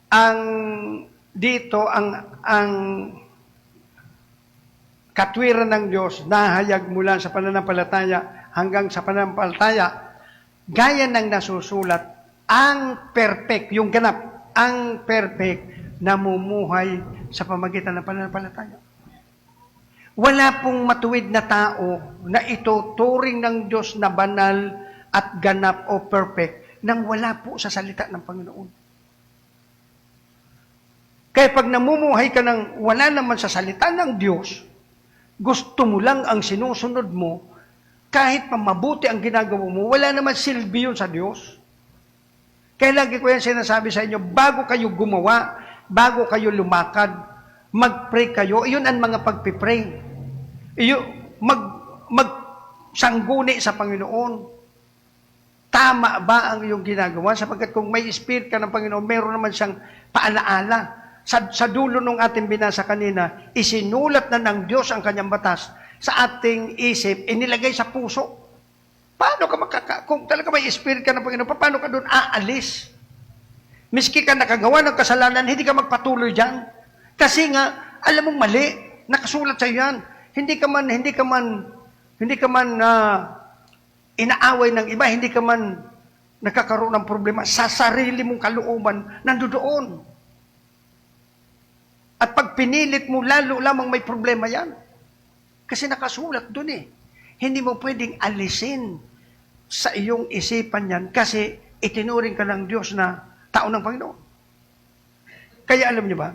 ang dito ang katwiran ng Diyos nahayag mula sa pananampalataya hanggang sa pananampalataya, gaya ng nasusulat, ang perfect, yung ganap, ang perfect namumuhay sa pamagitan ng pananampalataya. Wala pong matuwid na tao na ituturing ng Diyos na banal at ganap o perfect nang wala po sa salita ng Panginoon. Kaya pag namumuhay ka ng wala naman sa salita ng Diyos, gusto mo lang ang sinusunod mo, kahit pa mabuti ang ginagawa mo, wala naman silbi yun sa Diyos. Kaya lagi ko yan sinasabi sa inyo, bago kayo gumawa, bago kayo lumakad, mag-pray kayo. Iyon ang mga pagpipray. Magsangguni sa Panginoon. Tama ba ang iyong ginagawa? Sapagkat kung may spirit ka ng Panginoon, meron naman siyang paalaala. Sa dulo ng ating binasa kanina, isinulat na ng Diyos ang kanyang batas sa ating isip, inilagay sa puso. Paano ka kung talaga may spirit ka ng Panginoon, paano ka doon aalis? Miski ka nakagawa ng kasalanan, hindi ka magpatuloy dyan. Kasi nga, alam mong mali, nakasulat sa yan. Hindi ka man inaaway ng iba, hindi ka man nakakaroon ng problema sa sarili mong kalooban, nandoon. At pag pinilit mo, lalo lamang may problema yan. Kasi nakasulat doon eh. Hindi mo pwedeng alisin sa iyong isipan yan kasi itinuring ka ng Diyos na tao ng Panginoon. Kaya alam niyo ba,